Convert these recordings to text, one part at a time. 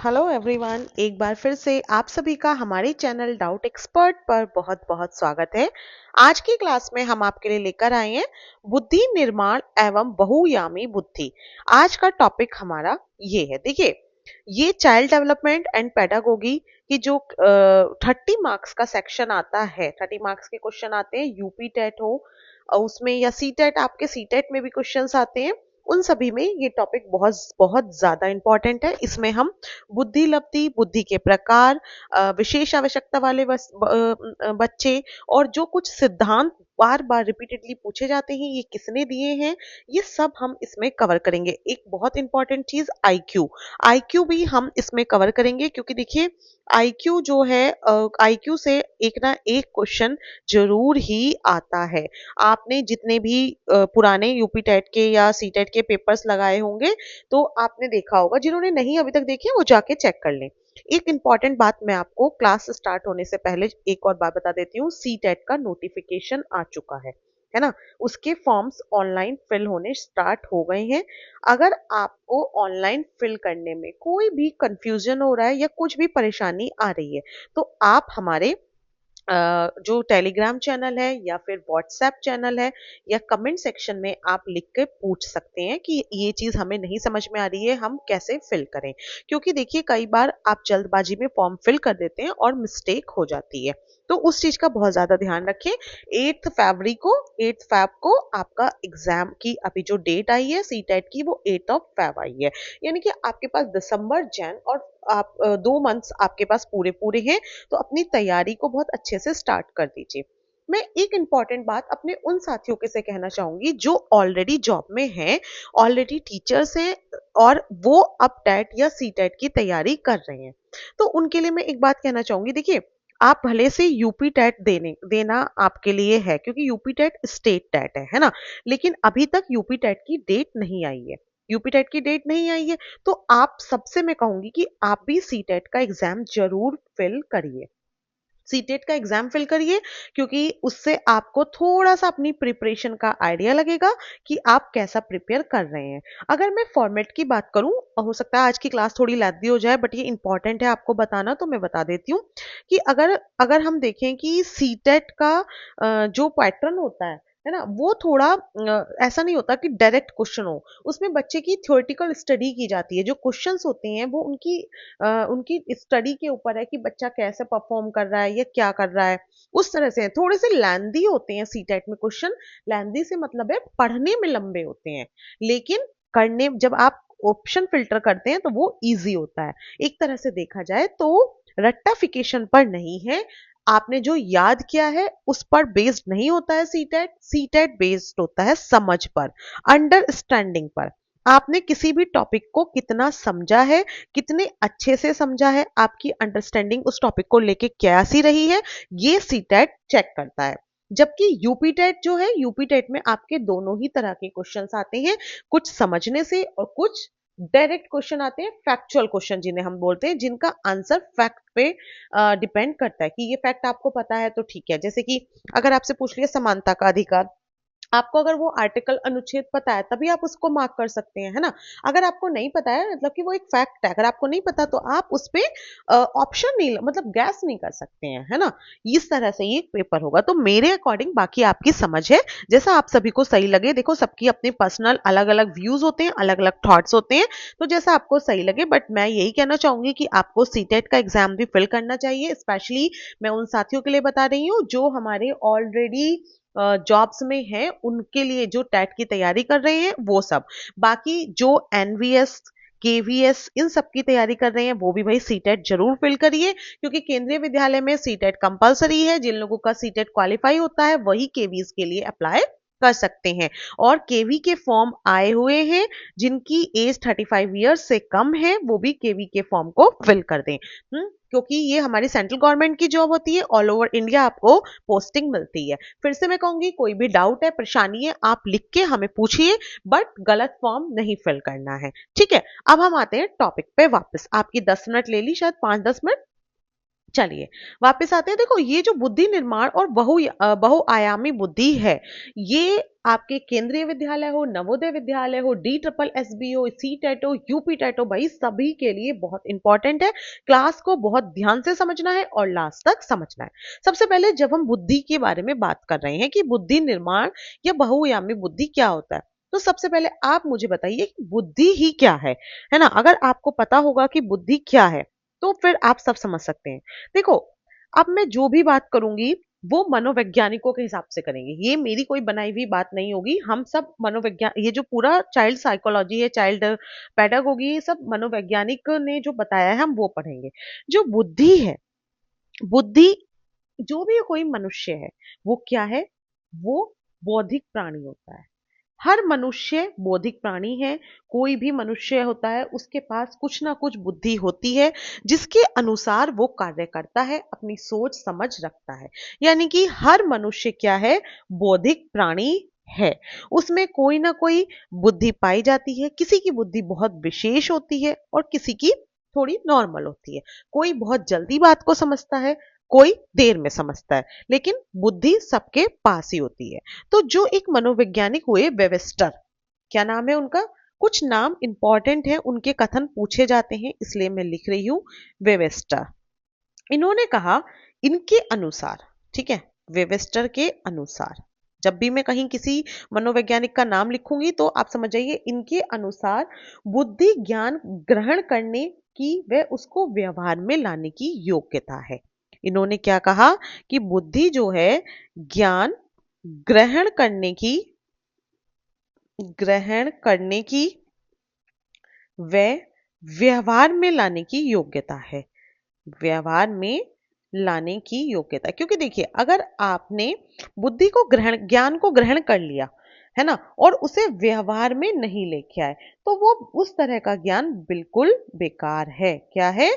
Hello everyone, एक बार फिर से आप सभी का हमारे चैनल डाउट एक्सपर्ट पर बहुत बहुत स्वागत है। आज की क्लास में हम आपके लिए लेकर आए हैं बुद्धि निर्माण एवं बहुयामी बुद्धि। आज का टॉपिक हमारा ये है। देखिए, ये चाइल्ड डेवलपमेंट एंड पेडागोगी की जो 30 मार्क्स का सेक्शन आता है, 30 मार्क्स के क्वेश्चन आते हैं, यूपी टेट हो उसमें या सी टेट, आपके सी टेट में भी क्वेश्चंस आते हैं। उन सभी में ये टॉपिक बहुत बहुत ज्यादा इंपॉर्टेंट है। इसमें हम बुद्धि लब्धि, बुद्धि के प्रकार, विशेष आवश्यकता वाले बच्चे और जो कुछ सिद्धांत बार बार रिपीटेडली पूछे जाते हैं, ये किसने दिए हैं, ये सब हम इसमें कवर करेंगे। एक बहुत इंपॉर्टेंट चीज आईक्यू, आईक्यू भी हम इसमें कवर करेंगे, क्योंकि देखिए आईक्यू जो है, आईक्यू से एक ना एक क्वेश्चन जरूर ही आता है। आपने जितने भी पुराने यूपी टेट के या सी टेट के पेपर्स लगाए होंगे तो आपने देखा होगा। जिन्होंने नहीं अभी तक देखे वो जाके चेक कर लें। एक इंपॉर्टेंट बात मैं आपको क्लास स्टार्ट होने से पहले एक और बात बता देती हूँ। सी टेट का नोटिफिकेशन आ चुका है ना। उसके फॉर्म्स ऑनलाइन फिल होने स्टार्ट हो गए हैं। अगर आपको ऑनलाइन फिल करने में कोई भी कंफ्यूजन हो रहा है या कुछ भी परेशानी आ रही है तो आप हमारे जो टेलीग्राम चैनल है या फिर व्हाट्सएप चैनल है या कमेंट सेक्शन में आप लिख के पूछ सकते हैं कि ये चीज हमें नहीं समझ में आ रही है, हम कैसे फिल करें। क्योंकि देखिए कई बार आप जल्दबाजी में फॉर्म फिल कर देते हैं और मिस्टेक हो जाती है, तो उस चीज का बहुत ज्यादा ध्यान रखें। 8 फैब को आपका एग्जाम की अभी जो डेट आई है सी टेट की, वो 8 आई है। यानी कि आपके पास दिसंबर, जैन और आप 2 मंथ्स आपके पास पूरे पूरे हैं। तो अपनी तैयारी को बहुत अच्छे से स्टार्ट कर दीजिए। मैं एक इंपॉर्टेंट बात अपने उन साथियों के से कहना चाहूंगी जो ऑलरेडी जॉब में हैं, ऑलरेडी टीचर्स हैं और वो अब टेट या सी टेट की तैयारी कर रहे हैं। तो उनके लिए मैं एक बात कहना चाहूंगी। देखिए, आप भले से यूपी टेट देना आपके लिए है, क्योंकि यूपी टेट स्टेट टेट है ना। लेकिन अभी तक यूपी टेट की डेट नहीं आई है, यूपी टेट की डेट नहीं आई है। तो आप सबसे मैं कहूंगी कि आप भी सी टेट का एग्जाम जरूर फिल करिए। सीटेट का एग्जाम फिल करिए, क्योंकि उससे आपको थोड़ा सा अपनी प्रिपरेशन का आइडिया लगेगा कि आप कैसा प्रिपेयर कर रहे हैं। अगर मैं फॉर्मेट की बात करूं, हो सकता है आज की क्लास थोड़ी लैदी हो जाए, बट ये इंपॉर्टेंट है आपको बताना, तो मैं बता देती हूँ कि अगर अगर हम देखें कि सीटेट का जो पैटर्न होता है ना, वो थोड़ा ऐसा नहीं होता कि डायरेक्ट क्वेश्चन हो। उसमें बच्चे की थ्योरेटिकल स्टडी की जाती है। जो क्वेश्चंस होते हैं वो उनकी स्टडी के ऊपर है कि बच्चा कैसे परफॉर्म कर रहा है या क्या कर रहा है, उस तरह से है। थोड़े से लैंदी होते हैं सीटेट में क्वेश्चन। लैंदी से मतलब है पढ़ने में लंबे होते हैं, लेकिन करने जब आप ऑप्शन फिल्टर करते हैं तो वो इजी होता है। एक तरह से देखा जाए तो रट्टाफिकेशन पर नहीं है, आपने जो याद किया है उस पर बेस्ड नहीं होता है सीटेट। सीटेट बेस्ड होता है समझ पर, अंडरस्टैंडिंग पर। आपने किसी भी टॉपिक को कितना समझा है, कितने अच्छे से समझा है, आपकी अंडरस्टैंडिंग उस टॉपिक को लेके कैसी रही है, ये सीटेट चेक करता है। जबकि यूपी टेट जो है, यूपी टेट में आपके दोनों ही तरह के क्वेश्चंस आते हैं, कुछ समझने से और कुछ डायरेक्ट क्वेश्चन आते हैं, फैक्चुअल क्वेश्चन जिन्हें हम बोलते हैं, जिनका आंसर फैक्ट पे डिपेंड करता है कि ये फैक्ट आपको पता है तो ठीक है। जैसे कि अगर आपसे पूछ लिया समानता का अधिकार, आपको अगर वो आर्टिकल अनुच्छेद पता है तभी आप उसको मार्क कर सकते हैं, है ना। अगर आपको नहीं पता है, मतलब कि वो एक फैक्ट है, अगर आपको नहीं पता तो आप उस पे ऑप्शन नहीं, मतलब गैस नहीं कर सकते हैं, है ना। इस तरह से ये पेपर होगा। तो मेरे अकॉर्डिंग, बाकी आपकी समझ है, जैसा आप सभी को सही लगे। देखो, सबकी अपनी पर्सनल अलग अलग व्यूज होते हैं, अलग अलग थॉट्स होते हैं, तो जैसा आपको सही लगे। बट मैं यही कहना चाहूंगी कि आपको सीटेट का एग्जाम भी फिल करना चाहिए। स्पेशली मैं उन साथियों के लिए बता रही हूँ जो हमारे ऑलरेडी जॉब्स में है, उनके लिए, जो टेट की तैयारी कर रहे हैं वो सब। बाकी जो एनवीएस, केवीएस, इन सब की तैयारी कर रहे हैं वो भी भाई सीटेट जरूर फिल करिए, क्योंकि केंद्रीय विद्यालय में सीटेट कंपलसरी है। जिन लोगों का सीटेट क्वालिफाई होता है वही केवीएस के लिए अप्लाई कर सकते हैं। और केवी के फॉर्म आए हुए हैं, जिनकी एज 35 ईयर्स से कम है वो भी केवी के फॉर्म को फिल कर दें। क्योंकि ये हमारी सेंट्रल गवर्नमेंट की जॉब होती है, ऑल ओवर इंडिया आपको पोस्टिंग मिलती है। फिर से मैं कहूंगी, कोई भी डाउट है, परेशानी है, आप लिख के हमें पूछिए, बट गलत फॉर्म नहीं फिल करना है, ठीक है। अब हम आते हैं टॉपिक पे वापस। आपकी 10 मिनट ले ली, शायद 5-10 मिनट। चलिए वापस आते हैं। देखो ये जो बुद्धि निर्माण और बहुआयामी बुद्धि है, ये आपके केंद्रीय विद्यालय हो, नवोदय विद्यालय हो, डी ट्रिपल एस बी हो, सी टेट हो, यूपी टेट हो, भाई सभी के लिए बहुत इंपॉर्टेंट है। क्लास को बहुत ध्यान से समझना है और लास्ट तक समझना है। सबसे पहले जब हम बुद्धि के बारे में बात कर रहे हैं कि बुद्धि निर्माण या बहुआयामी बुद्धि क्या होता है, तो सबसे पहले आप मुझे बताइए कि बुद्धि ही क्या है ना। अगर आपको पता होगा कि बुद्धि क्या है तो फिर आप सब समझ सकते हैं। देखो, अब मैं जो भी बात करूंगी वो मनोवैज्ञानिकों के हिसाब से करेंगे, ये मेरी कोई बनाई हुई बात नहीं होगी। हम सब मनोविज्ञान, ये जो पूरा चाइल्ड साइकोलॉजी है, चाइल्ड पेडागोगी, ये सब मनोवैज्ञानिक ने जो बताया है हम वो पढ़ेंगे। जो बुद्धि है, बुद्धि, जो भी कोई मनुष्य है वो क्या है, वो बौद्धिक प्राणी होता है। हर मनुष्य बौद्धिक प्राणी है। कोई भी मनुष्य होता है उसके पास कुछ ना कुछ बुद्धि होती है जिसके अनुसार वो कार्य करता है, अपनी सोच समझ रखता है। यानी कि हर मनुष्य क्या है, बौद्धिक प्राणी है। उसमें कोई ना कोई बुद्धि पाई जाती है। किसी की बुद्धि बहुत विशेष होती है और किसी की थोड़ी नॉर्मल होती है। कोई बहुत जल्दी बात को समझता है, कोई देर में समझता है, लेकिन बुद्धि सबके पास ही होती है। तो जो एक मनोवैज्ञानिक हुए वेवेस्टर, क्या नाम है उनका, कुछ नाम इंपॉर्टेंट है, उनके कथन पूछे जाते हैं इसलिए मैं लिख रही हूं वेवेस्टर। इन्होंने कहा, इनके अनुसार, ठीक है, वेवेस्टर के अनुसार, जब भी मैं कहीं किसी मनोवैज्ञानिक का नाम लिखूंगी तो आप समझ जाइए इनके अनुसार बुद्धि ज्ञान ग्रहण करने की व उसको व्यवहार में लाने की योग्यता है। इन्होंने क्या कहा कि बुद्धि जो है ज्ञान ग्रहण करने की, ग्रहण करने की व व्यवहार में लाने की योग्यता है। व्यवहार में लाने की योग्यता, क्योंकि देखिए अगर आपने बुद्धि को ग्रहण, ज्ञान को ग्रहण कर लिया है ना, और उसे व्यवहार में नहीं लेके आए, तो वो उस तरह का ज्ञान बिल्कुल बेकार है। क्या है,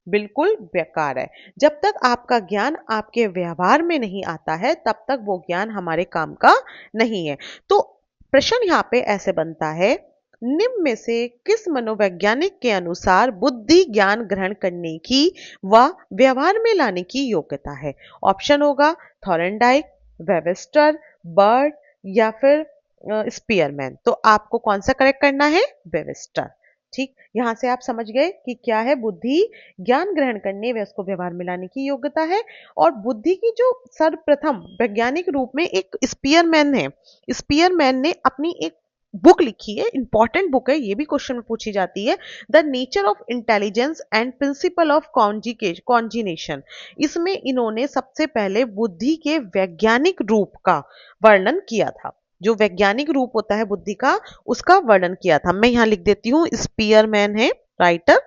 बिल्कुल बेकार है। जब तक आपका ज्ञान आपके व्यवहार में नहीं आता है तब तक वो ज्ञान हमारे काम का नहीं है। तो प्रश्न यहाँ पे ऐसे बनता है, निम्न में से किस मनोवैज्ञानिक के अनुसार बुद्धि ज्ञान ग्रहण करने की व व्यवहार में लाने की योग्यता है। ऑप्शन होगा थॉरनडाइक, वेबस्टर, बर्ड या फिर स्पीयरमैन। तो आपको कौन सा करेक्ट करना है, वेबस्टर। ठीक, यहां से आप समझ गए कि क्या है, बुद्धि ज्ञान ग्रहण करने व उसको व्यवहार में लाने की योग्यता है। और बुद्धि की जो सर्वप्रथम वैज्ञानिक रूप में एक स्पीयरमैन है, स्पीयरमैन ने अपनी एक बुक लिखी है, इंपॉर्टेंट बुक है, ये भी क्वेश्चन में पूछी जाती है, the nature of intelligence and principle of cognition. इसमें इन्होंने सबसे पहले बुद्धि के वैज्ञानिक रूप का वर्णन किया था। जो वैज्ञानिक रूप होता है बुद्धि का, उसका वर्णन किया था। मैं यहां लिख देती हूँ, स्पीयरमैन है राइटर,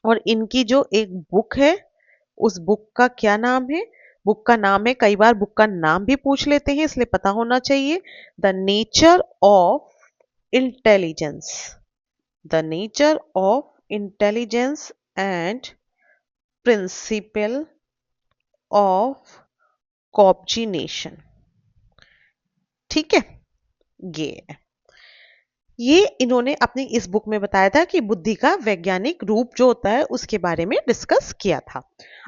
और इनकी जो एक बुक है उस बुक का क्या नाम है, बुक का नाम है, कई बार बुक का नाम भी पूछ लेते हैं इसलिए पता होना चाहिए, the nature of intelligence, the nature of intelligence and principle of cognition. ठीक है, ये ये इन्होंने अपनी इस बुक में बताया था कि बुद्धि का वैज्ञानिक रूप जो होता है उसके बारे में डिस्कस किया था।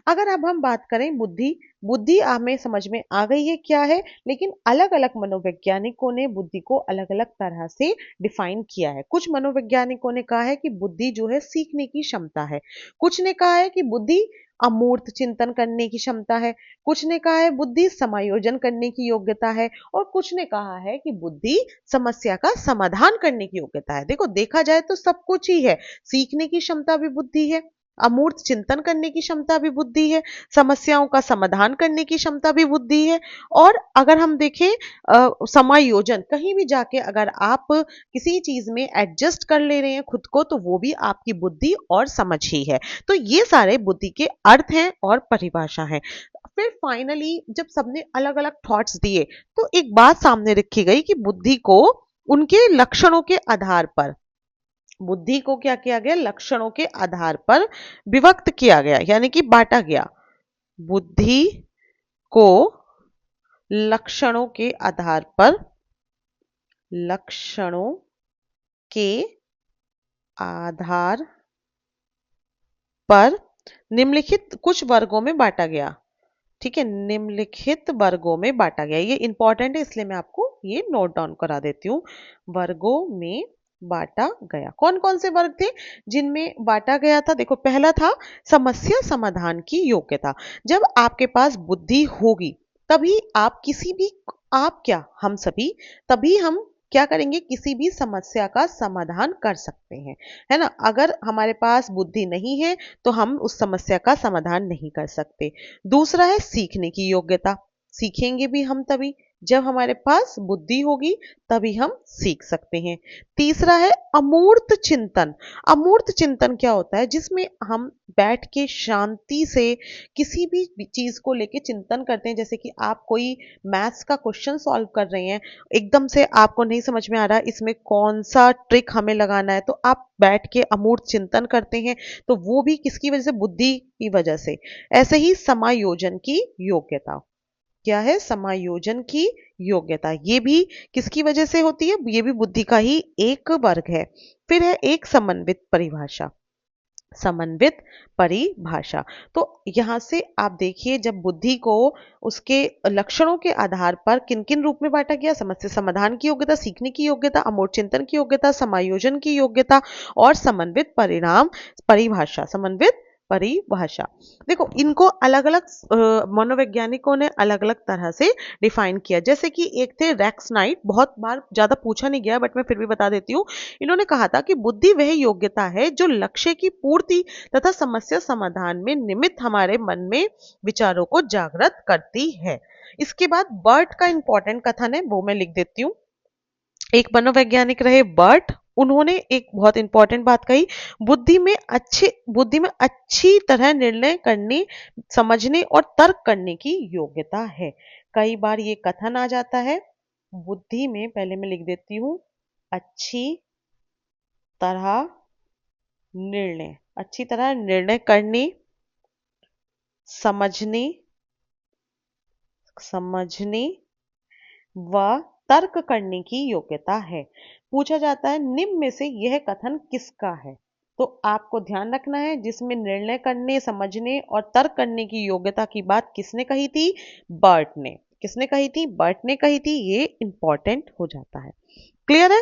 अगर अब हम बात करें बुद्धि, बुद्धि हमें समझ में आ गई है क्या है, लेकिन अलग अलग मनोवैज्ञानिकों ने बुद्धि को अलग अलग तरह से डिफाइन किया है। कुछ मनोवैज्ञानिकों ने कहा है कि बुद्धि जो है सीखने की क्षमता है, कुछ ने कहा है कि बुद्धि अमूर्त चिंतन करने की क्षमता है, कुछ ने कहा है बुद्धि समायोजन करने की योग्यता है, और कुछ ने कहा है कि बुद्धि समस्या का समाधान करने की योग्यता है। देखो देखा जाए तो सब कुछ ही है, सीखने की क्षमता भी बुद्धि है, अमूर्त चिंतन करने की क्षमता भी बुद्धि है, समस्याओं का समाधान करने की क्षमता भी बुद्धि है। और अगर हम देखें समायोजन, कहीं भी जाके अगर आप किसी चीज में एडजस्ट कर ले रहे हैं खुद को तो वो भी आपकी बुद्धि और समझ ही है। तो ये सारे बुद्धि के अर्थ हैं और परिभाषा है। फिर फाइनली जब सबने अलग अलग थॉट्स दिए तो एक बात सामने रखी गई कि बुद्धि को उनके लक्षणों के आधार पर, बुद्धि को क्या किया गया, लक्षणों के आधार पर विभक्त किया गया, यानी कि बांटा गया। बुद्धि को लक्षणों के आधार पर, लक्षणों के आधार पर निम्नलिखित कुछ वर्गों में बांटा गया। ठीक है, निम्नलिखित वर्गों में बांटा गया। ये इंपॉर्टेंट है इसलिए मैं आपको ये नोट डाउन करा देती हूँ। वर्गों में बांटा गया। कौन कौन से वर्ग थे जिनमें बांटा गया था? देखो, पहला था समस्या समाधान की योग्यता। जब आपके पास बुद्धि होगी तभी आप किसी भी, आप क्या, हम सभी, तभी हम क्या करेंगे, किसी भी समस्या का समाधान कर सकते हैं, है ना। अगर हमारे पास बुद्धि नहीं है तो हम उस समस्या का समाधान नहीं कर सकते। दूसरा है सीखने की योग्यता। सीखेंगे भी हम तभी जब हमारे पास बुद्धि होगी, तभी हम सीख सकते हैं। तीसरा है अमूर्त चिंतन। अमूर्त चिंतन क्या होता है? जिसमें हम बैठ के शांति से किसी भी चीज को लेके चिंतन करते हैं। जैसे कि आप कोई मैथ्स का क्वेश्चन सॉल्व कर रहे हैं, एकदम से आपको नहीं समझ में आ रहा इसमें कौन सा ट्रिक हमें लगाना है, तो आप बैठ के अमूर्त चिंतन करते हैं। तो वो भी किसकी वजह से? बुद्धि की वजह से। ऐसे ही समायोजन की योग्यता। क्या है? समायोजन की योग्यता। ये भी किसकी वजह से होती है? ये भी बुद्धि का ही एक वर्ग है। फिर है एक समन्वित परिभाषा। समन्वित परिभाषा। तो यहां से आप देखिए, जब बुद्धि को उसके लक्षणों के आधार पर किन किन रूप में बांटा गया? समस्या समाधान की योग्यता, सीखने की योग्यता, अमूर्त चिंतन की योग्यता, समायोजन की योग्यता और समन्वित परिणाम परिभाषा। समन्वित परिभाषा। देखो, इनको अलग अलग मनोवैज्ञानिकों ने अलग अलग तरह से डिफाइन किया। जैसे कि एक थे रेक्स नाइट, बहुत बार ज्यादा पूछा नहीं गया बट मैं फिर भी बता देती हूँ। इन्होंने कहा था कि बुद्धि वह योग्यता है जो लक्ष्य की पूर्ति तथा समस्या समाधान में निमित्त हमारे मन में विचारों को जागृत करती है। इसके बाद बर्ट का इंपॉर्टेंट कथन है, वो मैं लिख देती हूँ। एक मनोवैज्ञानिक रहे बर्ट, उन्होंने एक बहुत इंपॉर्टेंट बात कही। बुद्धि में अच्छी तरह निर्णय करने, समझने और तर्क करने की योग्यता है। कई बार ये कथन आ जाता है बुद्धि में, पहले मैं लिख देती हूँ, अच्छी तरह अच्छी तरह निर्णय करने, समझने समझने व तर्क करने की योग्यता है। पूछा जाता है निम्न में से यह कथन किसका है? तो आपको ध्यान रखना है, जिसमें निर्णय करने, समझने और तर्क करने की योग्यता की बात किसने कही थी? बर्ट ने। किसने कही थी? बर्ट ने कही थी। ये इंपॉर्टेंट हो जाता है। क्लियर है?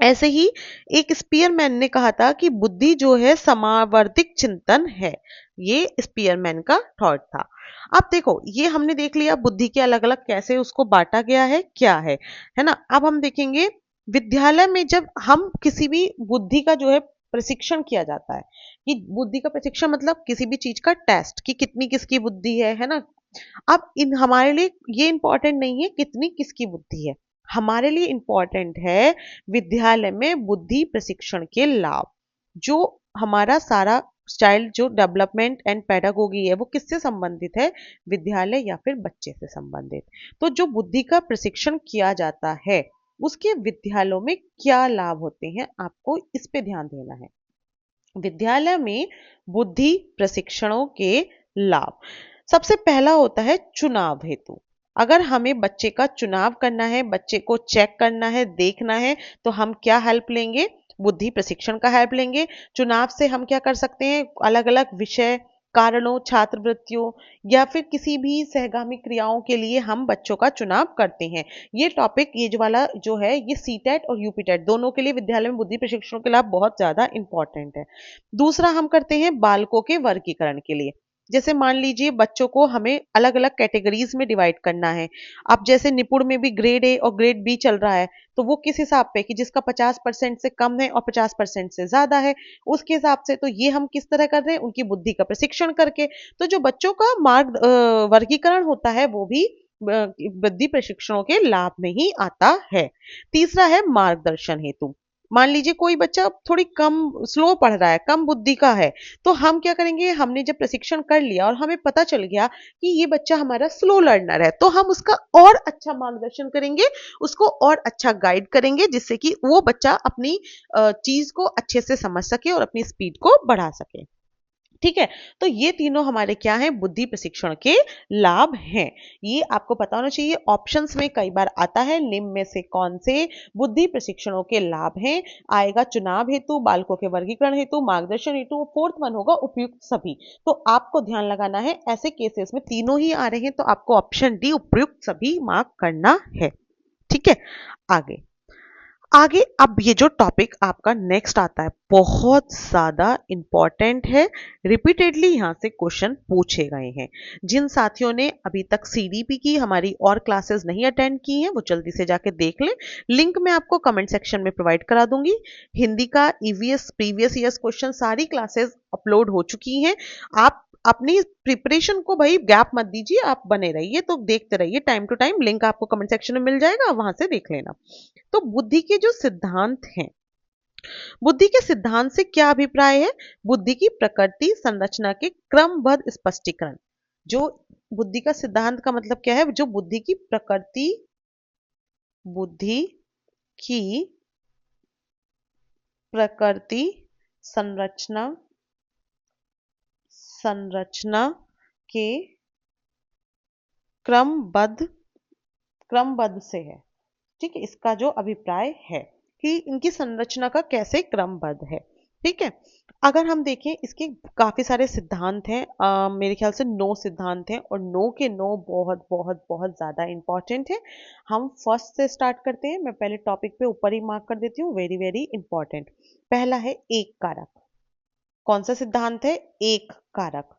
ऐसे ही एक स्पीयरमैन ने कहा था कि बुद्धि जो है समावर्तिक चिंतन है। ये स्पीयरमैन का थॉट था। अब देखो, ये हमने देख लिया बुद्धि के अलग अलग कैसे उसको बांटा गया है, क्या है ना। अब हम देखेंगे विद्यालय में जब हम किसी भी बुद्धि का जो है प्रशिक्षण किया जाता है, कि बुद्धि का प्रशिक्षण मतलब किसी भी चीज का टेस्ट, कि कितनी किसकी बुद्धि है ना। अब इन हमारे लिए ये इंपॉर्टेंट नहीं है कितनी किसकी बुद्धि है, हमारे लिए इंपॉर्टेंट है विद्यालय में बुद्धि प्रशिक्षण के लाभ। जो हमारा सारा चाइल्ड जो डेवलपमेंट एंड पेडागोगी है वो किससे संबंधित है? विद्यालय या फिर बच्चे से संबंधित। तो जो बुद्धि का प्रशिक्षण किया जाता है उसके विद्यालयों में क्या लाभ होते हैं, आपको इस पे ध्यान देना है। विद्यालय में बुद्धि प्रशिक्षणों के लाभ, सबसे पहला होता है चुनाव हेतु। अगर हमें बच्चे का चुनाव करना है, बच्चे को चेक करना है, देखना है, तो हम क्या हेल्प लेंगे? बुद्धि प्रशिक्षण का हेल्प लेंगे। चुनाव से हम क्या कर सकते हैं? अलग अलग विषय, कारणों, छात्रवृत्तियों या फिर किसी भी सहगामी क्रियाओं के लिए हम बच्चों का चुनाव करते हैं। ये टॉपिक, ये जो वाला जो है, ये सीटेट और यूपीटेट दोनों के लिए विद्यालय में बुद्धि प्रशिक्षण के लाभ बहुत ज्यादा इंपॉर्टेंट है। दूसरा हम करते हैं बालकों के वर्गीकरण के लिए। जैसे मान लीजिए बच्चों को हमें अलग अलग कैटेगरीज में डिवाइड करना है। अब जैसे निपुण में भी ग्रेड ए और ग्रेड बी चल रहा है, तो वो किस हिसाब पे, कि जिसका 50% से कम है और 50% से ज्यादा है, उसके हिसाब से। तो ये हम किस तरह कर रहे हैं? उनकी बुद्धि का प्रशिक्षण करके। तो जो बच्चों का वर्गीकरण होता है वो भी बुद्धि प्रशिक्षणों के लाभ में ही आता है। तीसरा है मार्गदर्शन हेतु। मान लीजिए कोई बच्चा थोड़ी कम स्लो पढ़ रहा है, कम बुद्धि का है, तो हम क्या करेंगे? हमने जब प्रशिक्षण कर लिया और हमें पता चल गया कि ये बच्चा हमारा स्लो लर्नर है, तो हम उसका और अच्छा मार्गदर्शन करेंगे, उसको और अच्छा गाइड करेंगे, जिससे कि वो बच्चा अपनी चीज को अच्छे से समझ सके और अपनी स्पीड को बढ़ा सके। ठीक है। तो ये तीनों हमारे क्या हैं, बुद्धि प्रशिक्षण के लाभ हैं। ये आपको पता होना चाहिए, ऑप्शंस में कई बार आता है निम्न में से कौन से बुद्धि प्रशिक्षणों के लाभ हैं, आएगा चुनाव हेतु, बालकों के वर्गीकरण हेतु, मार्गदर्शन हेतु, फोर्थ वन होगा उपयुक्त सभी। तो आपको ध्यान लगाना है, ऐसे केसेस में तीनों ही आ रहे हैं तो आपको ऑप्शन डी उपयुक्त सभी मार्क करना है। ठीक है, आगे आगे अब ये जो टॉपिक आपका नेक्स्ट आता है बहुत ज्यादा इंपॉर्टेंट है, रिपीटेडली यहां से क्वेश्चन पूछे गए हैं। जिन साथियों ने अभी तक सीडीपी की हमारी और क्लासेस नहीं अटेंड की हैं वो जल्दी से जाके देख लें, लिंक मैं आपको कमेंट सेक्शन में प्रोवाइड करा दूंगी। हिंदी का ईवीएस प्रीवियस ईयर्स क्वेश्चन सारी क्लासेस अपलोड हो चुकी हैं। आप अपनी प्रिपरेशन को भाई गैप मत दीजिए, आप बने रहिए, तो देखते रहिए टाइम टू टाइम, लिंक आपको कमेंट सेक्शन में मिल जाएगा, वहां से देख लेना। तो बुद्धि के जो सिद्धांत हैं, बुद्धि के सिद्धांत से क्या अभिप्राय है, बुद्धि की प्रकृति संरचना के क्रमबद्ध स्पष्टीकरण। जो बुद्धि का सिद्धांत का मतलब क्या है, जो बुद्धि की प्रकृति, बुद्धि की प्रकृति संरचना संरचना के क्रमबद्ध क्रमबद्ध से है। ठीक है, इसका जो अभिप्राय है कि इनकी संरचना का कैसे क्रमबद्ध है। ठीक है, अगर हम देखें इसके काफी सारे सिद्धांत हैं, मेरे ख्याल से 9 सिद्धांत हैं और 9 के 9 बहुत बहुत बहुत ज्यादा इंपॉर्टेंट है। हम फर्स्ट से स्टार्ट करते हैं, मैं पहले टॉपिक पे ऊपर ही मार्क कर देती हूँ, वेरी वेरी इंपॉर्टेंट। पहला है एक कारक। कौन सा सिद्धांत है, एक कारक।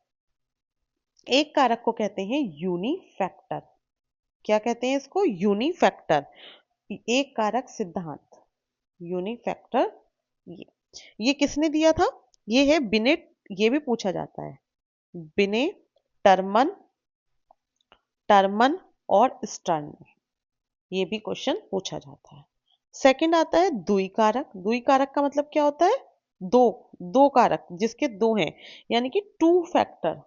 एक कारक को कहते हैं यूनिफैक्टर। क्या कहते हैं इसको, यूनिफैक्टर। एक कारक सिद्धांत, यूनिफैक्टर। ये किसने दिया था, ये है बिनेट, ये भी पूछा जाता है, बिने, टर्मन टर्मन और स्टर्न, ये भी क्वेश्चन पूछा जाता है। सेकंड आता है द्विकारक। द्विकारक का मतलब क्या होता है, दो, दो कारक जिसके दो हैं, यानी कि टू फैक्टर।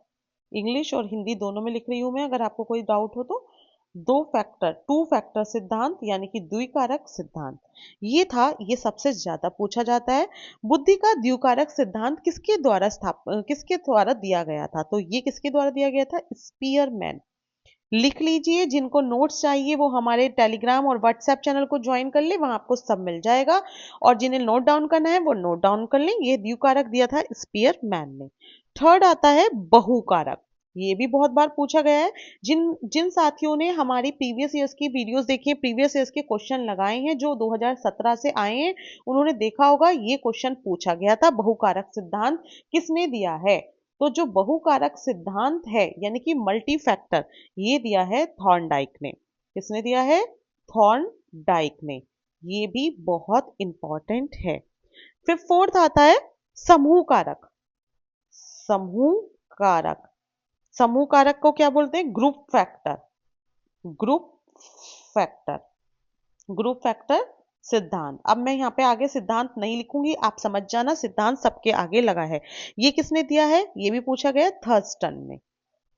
इंग्लिश और हिंदी दोनों में लिख रही हूं मैं, अगर आपको कोई डाउट हो तो। दो फैक्टर, टू फैक्टर सिद्धांत यानी कि द्विकारक सिद्धांत, ये था, ये सबसे ज्यादा पूछा जाता है। बुद्धि का द्विकारक सिद्धांत किसके द्वारा दिया गया था, तो ये किसके द्वारा दिया गया था, स्पीयरमैन। लिख लीजिए, जिनको नोट्स चाहिए वो हमारे टेलीग्राम और व्हाट्सएप चैनल को ज्वाइन कर ले, वहां आपको सब मिल जाएगा। और जिन्हें नोट डाउन करना है वो नोट डाउन कर लें, ये द्विकारक दिया था स्पीयरमैन ने। थर्ड आता है बहुकारक। ये भी बहुत बार पूछा गया है। जिन जिन साथियों ने हमारी प्रीवियस ईयर्स की वीडियोस देखी है, प्रीवियस ईयर्स के क्वेश्चन लगाए हैं जो 2017 से आए हैं, उन्होंने देखा होगा ये क्वेश्चन पूछा गया था, बहुकारक सिद्धांत किसने दिया है। तो जो बहुकारक सिद्धांत है यानी कि मल्टी फैक्टर, ये दिया है थॉर्नडाइक ने। किसने दिया है, थॉर्नडाइक ने। ये भी बहुत इंपॉर्टेंट है। फिर फोर्थ आता है समूह कारक। समूह कारक, समूह कारक को क्या बोलते हैं, group factor. Group factor, group factor सिद्धांत। अब मैं यहाँ पे आगे सिद्धांत नहीं लिखूंगी, आप समझ जाना, सिद्धांत सबके आगे लगा है। ये किसने दिया है, ये भी पूछा गया थर्स्टन ने।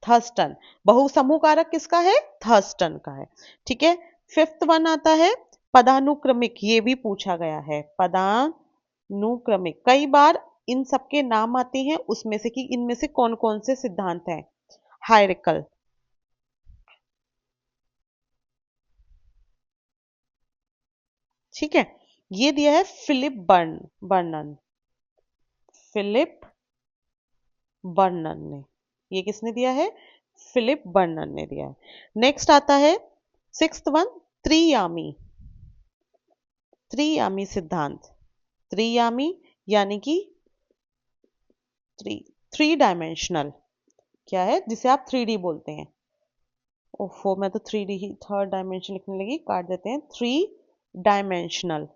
थर्स्टन, बहु समूह कारक किसका है, थर्स्टन का है। ठीक है, फिफ्थ वन आता है पदानुक्रमिक। ये भी पूछा गया है, पदानुक्रमिक। कई बार इन सबके नाम आते हैं, उसमें से कि इनमें से कौन कौन से सिद्धांत हैं। हायरिकल, ठीक है, ये दिया है फिलिप बर्नन। फिलिप बर्नन ने, ये किसने दिया है, फिलिप बर्नन ने दिया है। नेक्स्ट आता है सिक्स्थ वन, त्रियामी। त्रियामी सिद्धांत, त्रियामी यानी कि थ्री थ्री डायमेंशनल, क्या है जिसे आप 3D बोलते हैं। ओफो, मैं तो 3D ही थर्ड डायमेंशन लिखने लगी, काट देते हैं। थ्री डायमेंशनल,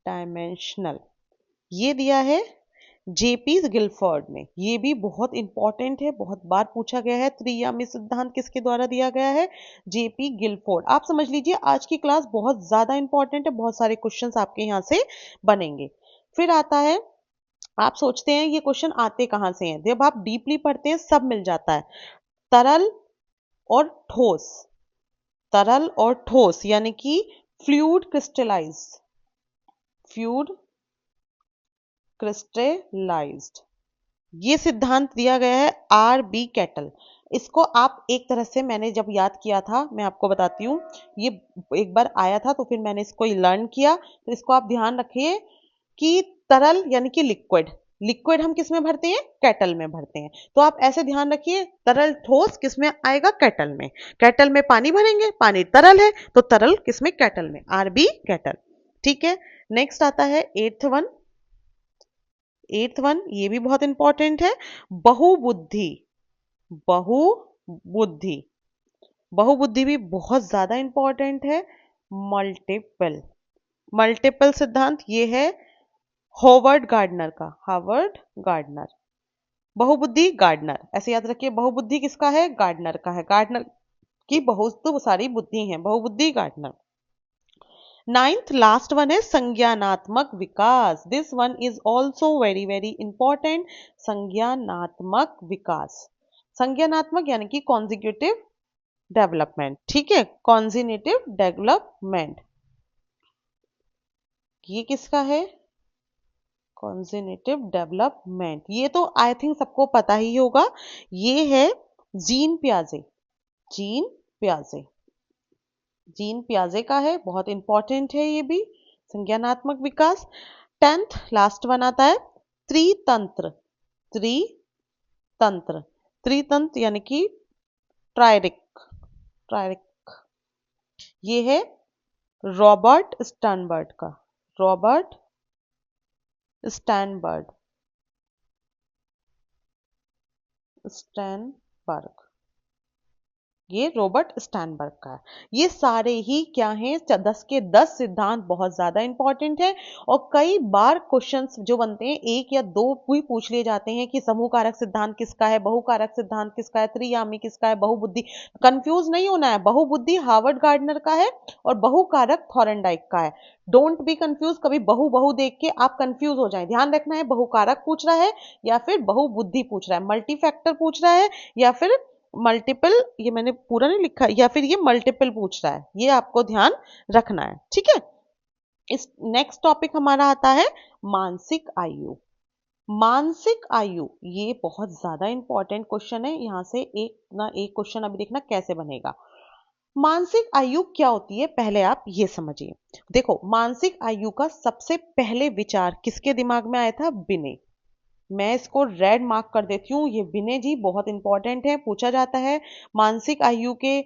डायमेंशनल, ये दिया है जेपी गिलफोर्ड ने। ये भी बहुत इंपॉर्टेंट है, बहुत बार पूछा गया है। त्रियामी सिद्धांत किसके द्वारा दिया गया है, जेपी गिलफोर्ड। आप समझ लीजिए आज की क्लास बहुत ज्यादा इंपॉर्टेंट है, बहुत सारे क्वेश्चंस आपके यहाँ से बनेंगे। फिर आता है, आप सोचते हैं ये क्वेश्चन आते कहां से हैं, जब आप डीपली पढ़ते हैं सब मिल जाता है। तरल और ठोस, तरल और ठोस यानी कि फ्लूइड क्रिस्टलाइज, फ्लूइड क्रिस्टलाइज्ड, ये सिद्धांत दिया गया है आर बी कैटल। इसको आप एक तरह से, मैंने जब याद किया था, मैं आपको बताती हूँ, ये एक बार आया था तो फिर मैंने इसको लर्न किया, तो इसको आप ध्यान रखिए कि तरल यानी कि लिक्विड, लिक्विड हम किस में भरते हैं, कैटल में भरते हैं। तो आप ऐसे ध्यान रखिए, तरल ठोस किस में आएगा, कैटल में। कैटल में पानी भरेंगे, पानी तरल है, तो तरल किस में, कैटल में, आरबी कैटल। ठीक है, नेक्स्ट आता है एट्थ वन, ये भी बहुत इंपॉर्टेंट है, बहुबुद्धि। बहुबुद्धि, बहुबुद्धि भी बहुत ज्यादा इंपॉर्टेंट है। मल्टीपल, मल्टीपल सिद्धांत ये है हॉवर्ड गार्डनर का, हार्वर्ड गार्डनर। बहुबुद्धि गार्डनर, ऐसे याद रखिए, बहुबुद्धि किसका है, गार्डनर का है। गार्डनर की बहुत तो सारी बुद्धि है, बहुबुद्धि गार्डनर। नाइन्थ लास्ट वन है संज्ञानात्मक विकास। This one is also very very important. संज्ञानात्मक विकास, संज्ञानात्मक यानी कि कॉन्जिक्यूटिव डेवलपमेंट। ठीक है, कॉन्जिनेटिव डेवलपमेंट, ये किसका है, कॉन्जिनेटिव डेवलपमेंट। ये तो आई थिंक सबको पता ही होगा, ये है जीन पियाजे। जीन पियाजे, जीन पियाजे का है, बहुत इंपॉर्टेंट है ये भी, संज्ञानात्मक विकास। टेंथ लास्ट वन आता है त्रितंत्र। त्रितंत्र, त्रितंत्र यानी कि ट्रायरिक, ट्रायरिक, ये है रॉबर्ट स्टर्नबर्ग का, रॉबर्ट स्टैनबर्ग, स्टैनबर्ग, ये रॉबर्ट स्टैनबर्ग का है। ये सारे ही क्या हैं, 10 के 10 सिद्धांत बहुत ज्यादा इंपॉर्टेंट है। और कई बार क्वेश्चंस जो बनते हैं, एक या दो भी पूछ लिए जाते हैं कि समूह कारक सिद्धांत किसका है, बहु कारक सिद्धांत किसका है, त्रियामी किसका है, बहुबुद्धि। कंफ्यूज नहीं होना है, बहुबुद्धि हार्वर्ड गार्डनर का है और बहु कारक थॉरनडाइक का है। डोंट बी कंफ्यूज, कभी बहु बहु देख के आप कंफ्यूज हो जाए। ध्यान रखना है, बहु कारक पूछ रहा है या फिर बहुबुद्धि पूछ रहा है, मल्टी फैक्टर पूछ रहा है या फिर मल्टीपल, ये मैंने पूरा नहीं लिखा, या फिर ये मल्टीपल पूछ रहा है, ये आपको ध्यान रखना है। ठीक है, इस नेक्स्ट टॉपिक हमारा आता है मानसिक आयु। मानसिक आयु, ये बहुत ज्यादा इंपॉर्टेंट क्वेश्चन है, यहां से एक ना एक क्वेश्चन अभी देखना कैसे बनेगा। मानसिक आयु क्या होती है, पहले आप ये समझिए। देखो, मानसिक आयु का सबसे पहले विचार किसके दिमाग में आया था, बिने। मैं इसको रेड मार्क कर देती हूँ, ये विनय जी बहुत इंपॉर्टेंट है, पूछा जाता है। मानसिक आयु के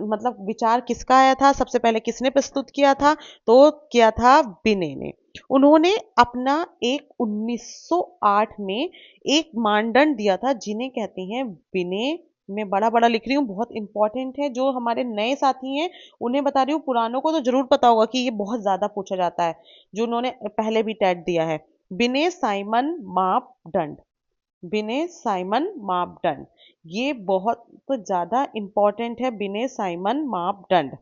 मतलब विचार किसका आया था, सबसे पहले किसने प्रस्तुत किया था, तो किया था विनय ने। उन्होंने अपना एक 1908 में एक मानदंड दिया था, जिन्हें कहते हैं विनय। मैं बड़ा बड़ा लिख रही हूँ, बहुत इंपॉर्टेंट है। जो हमारे नए साथी हैं उन्हें बता रही हूँ, पुरानों को तो जरूर पता होगा कि ये बहुत ज्यादा पूछा जाता है, जो उन्होंने पहले भी टेट दिया है। बिने साइमन मापदंड, बिने साइमन मापदंड, ये बहुत तो ज्यादा इंपॉर्टेंट है, बिने साइमन मापदंड।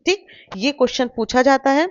ठीक, ये क्वेश्चन पूछा जाता है।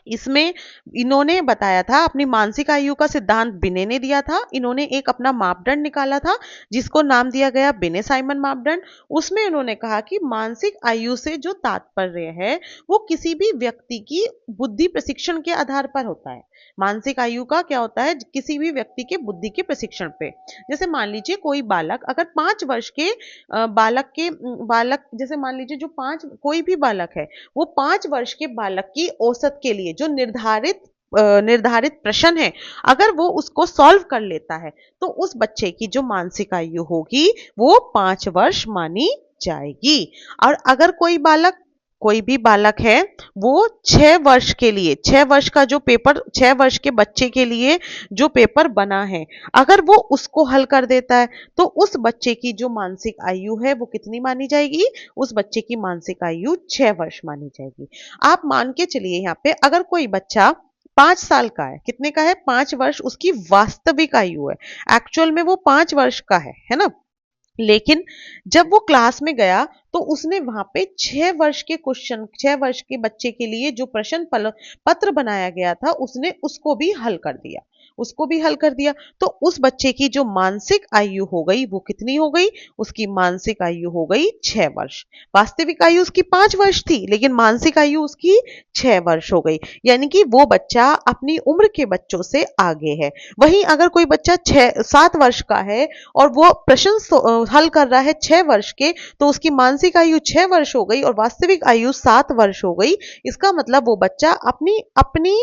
इसमें इन्होंने बताया था, अपनी मानसिक आयु का सिद्धांत बिने ने दिया था। इन्होंने एक अपना मापदंड निकाला था जिसको नाम दिया गया बिने साइमन मापदंड। उसमें उन्होंने कहा कि मानसिक आयु से जो तात्पर्य है वो किसी भी व्यक्ति की बुद्धि प्रशिक्षण के आधार पर होता है। मानसिक आयु का क्या होता है, किसी भी व्यक्ति के बुद्धि के प्रशिक्षण पे। जैसे मान लीजिए कोई बालक अगर 5 वर्ष के बालक, जैसे मान लीजिए जो पांच कोई भी बालक है, वो 5 वर्ष के बालक की औसत के लिए जो निर्धारित प्रश्न है, अगर वो उसको सॉल्व कर लेता है, तो उस बच्चे की जो मानसिक आयु होगी वो 5 वर्ष मानी जाएगी। और अगर कोई भी बालक है, वो 6 वर्ष के लिए, 6 वर्ष का जो पेपर, 6 वर्ष के बच्चे के लिए जो पेपर बना है, अगर वो उसको हल कर देता है, तो उस बच्चे की जो मानसिक आयु है वो कितनी मानी जाएगी, उस बच्चे की मानसिक आयु 6 वर्ष मानी जाएगी। आप मान के चलिए, यहाँ पे अगर कोई बच्चा 5 साल का है, कितने का है, 5 वर्ष उसकी वास्तविक आयु है, एक्चुअल में वो 5 वर्ष का है ना। लेकिन जब वो क्लास में गया तो उसने वहां पे 6 वर्ष के क्वेश्चन, 6 वर्ष के बच्चे के लिए जो प्रश्न पत्र बनाया गया था, उसने उसको भी हल कर दिया। उसको भी हल कर दिया। तो उस बच्चे की जो मानसिक आयु हो गई वो कितनी हो गई? उसकी मानसिक आयु हो गई 6 वर्ष। वास्तविक आयु उसकी 5 वर्ष थी, लेकिन मानसिक आयु उसकी 6 वर्ष हो गई। यानी कि वो बच्चा अपनी उम्र के बच्चों से आगे है। वहीं अगर कोई बच्चा 7 वर्ष का है और वो प्रश्न हल कर रहा है 6 वर्ष के, तो उसकी मानसिक आयु 6 वर्ष हो गई और वास्तविक आयु 7 वर्ष हो गई। इसका मतलब वो बच्चा अपनी अपनी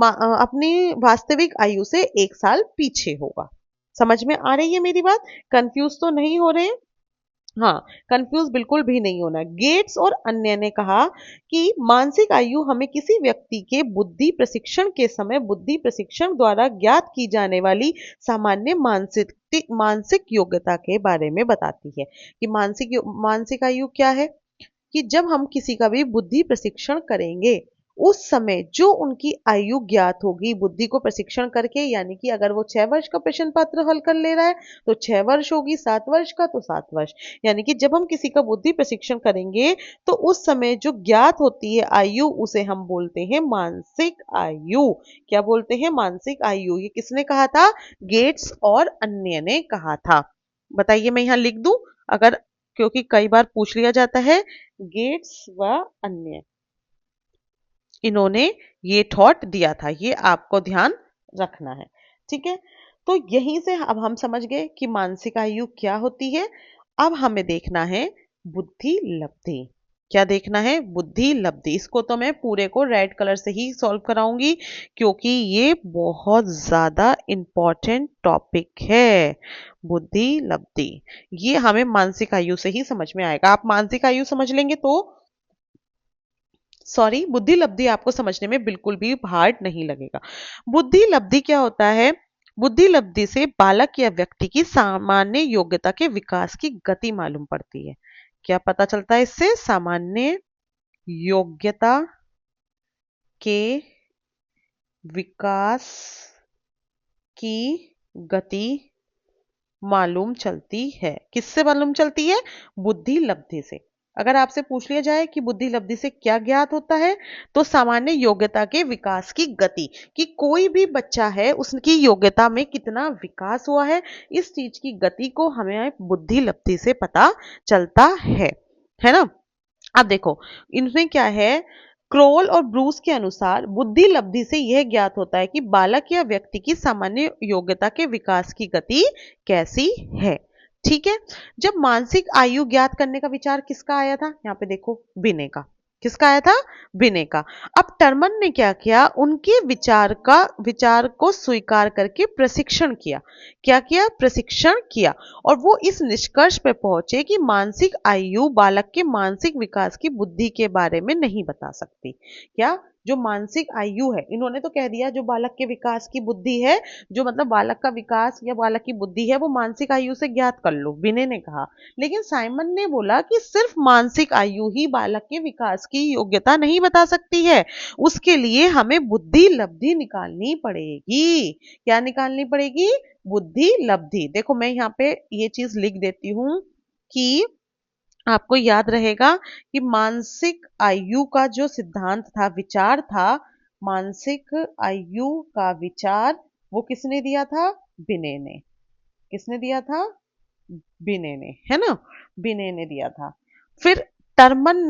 अपनी वास्तविक आयु से 1 साल पीछे होगा। समझ में आ रही है मेरी बात? कंफ्यूज तो नहीं हो रहे? हाँ, कंफ्यूज बिल्कुल भी नहीं होना। गेट्स और अन्य ने कहा कि मानसिक आयु हमें किसी व्यक्ति के बुद्धि प्रशिक्षण के समय बुद्धि प्रशिक्षण द्वारा ज्ञात की जाने वाली सामान्य मानसिक योग्यता के बारे में बताती है। कि मानसिक आयु क्या है? कि जब हम किसी का भी बुद्धि प्रशिक्षण करेंगे, उस समय जो उनकी आयु ज्ञात होगी बुद्धि को प्रशिक्षण करके, यानी कि अगर वो 6 वर्ष का प्रश्न पत्र हल कर ले रहा है तो 6 वर्ष होगी, 7 वर्ष का तो 7 वर्ष। यानी कि जब हम किसी का बुद्धि प्रशिक्षण करेंगे तो उस समय जो ज्ञात होती है आयु, उसे हम बोलते हैं मानसिक आयु। क्या बोलते हैं? मानसिक आयु। ये किसने कहा था? गेट्स और अन्य ने कहा था। बताइए, मैं यहां लिख दूं अगर, क्योंकि कई बार पूछ लिया जाता है। गेट्स व अन्य, इन्होंने ये थॉट दिया था, ये आपको ध्यान रखना है। ठीक है, तो यहीं से अब हम समझ गए कि मानसिक आयु क्या होती है। अब हमें देखना है बुद्धि लब्धि। क्या देखना है? बुद्धि लब्धि। इसको तो मैं पूरे को रेड कलर से ही सॉल्व कराऊंगी, क्योंकि ये बहुत ज्यादा इंपॉर्टेंट टॉपिक है। बुद्धि लब्धि ये हमें मानसिक आयु से ही समझ में आएगा। आप मानसिक आयु समझ लेंगे तो, सॉरी, बुद्धि लब्धि आपको समझने में बिल्कुल भी हार्ड नहीं लगेगा। बुद्धि लब्धि क्या होता है? बुद्धि लब्धि से बालक या व्यक्ति की सामान्य योग्यता के विकास की गति मालूम पड़ती है। क्या पता चलता है इससे? सामान्य योग्यता के विकास की गति मालूम चलती है। किससे मालूम चलती है? बुद्धि लब्धि से। अगर आपसे पूछ लिया जाए कि बुद्धि लब्धि से क्या ज्ञात होता है, तो सामान्य योग्यता के विकास की गति, कि कोई भी बच्चा है उसकी योग्यता में कितना विकास हुआ है, इस चीज की गति को हमें बुद्धि लब्धि से पता चलता है ना? अब देखो, इनमें क्या है, क्रोल और ब्रूस के अनुसार बुद्धि लब्धि से यह ज्ञात होता है कि बालक या व्यक्ति की सामान्य योग्यता के विकास की गति कैसी है। ठीक है, जब मानसिक आयु ज्ञात करने का विचार किसका आया था? यहाँ पे देखो, बिने का। किसका आया था? बिने का। अब टर्मन ने क्या किया? उनके विचार को स्वीकार करके प्रशिक्षण किया। क्या किया? प्रशिक्षण किया। और वो इस निष्कर्ष पर पहुंचे कि मानसिक आयु बालक के मानसिक विकास की बुद्धि के बारे में नहीं बता सकती। क्या? जो मानसिक आयु है, इन्होंने तो कह दिया जो बालक के विकास की बुद्धि है, जो मतलब बालक का विकास या बालक की बुद्धि है, वो मानसिक आयु से ज्ञात कर लो, विनय ने कहा। लेकिन साइमन ने बोला कि सिर्फ मानसिक आयु ही बालक के विकास की योग्यता नहीं बता सकती है, उसके लिए हमें बुद्धि लब्धि निकालनी पड़ेगी। क्या निकालनी पड़ेगी? बुद्धि लब्धि। देखो, मैं यहाँ पे ये चीज लिख देती हूं कि आपको याद रहेगा कि मानसिक आयु का जो सिद्धांत था, विचार था, मानसिक आयु का विचार, वो किसने दिया था? बिने ने। किसने दिया था? बिने ने, है ना? बिने ने दिया था। फिर टर्मन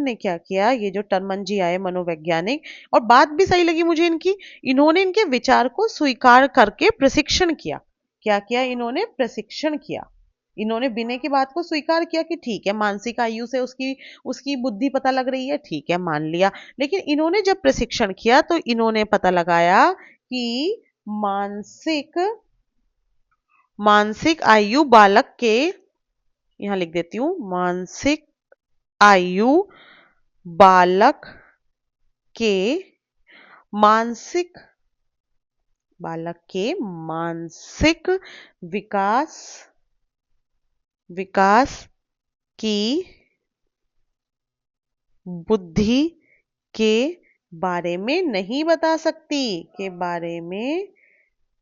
ने क्या किया? ये जो टर्मन जी आए, मनोवैज्ञानिक, और बात भी सही लगी मुझे इनकी, इन्होंने इनके विचार को स्वीकार करके प्रशिक्षण किया। क्या किया? इन्होंने प्रशिक्षण किया। इन्होंने बिने की बात को स्वीकार किया कि ठीक है, मानसिक आयु से उसकी उसकी बुद्धि पता लग रही है, ठीक है, मान लिया। लेकिन इन्होंने जब प्रशिक्षण किया तो इन्होंने पता लगाया कि मानसिक मानसिक आयु बालक के, यहां लिख देती हूं, मानसिक आयु बालक के मानसिक बालक के मानसिक विकास विकास की बुद्धि के बारे में नहीं बता सकती, के बारे में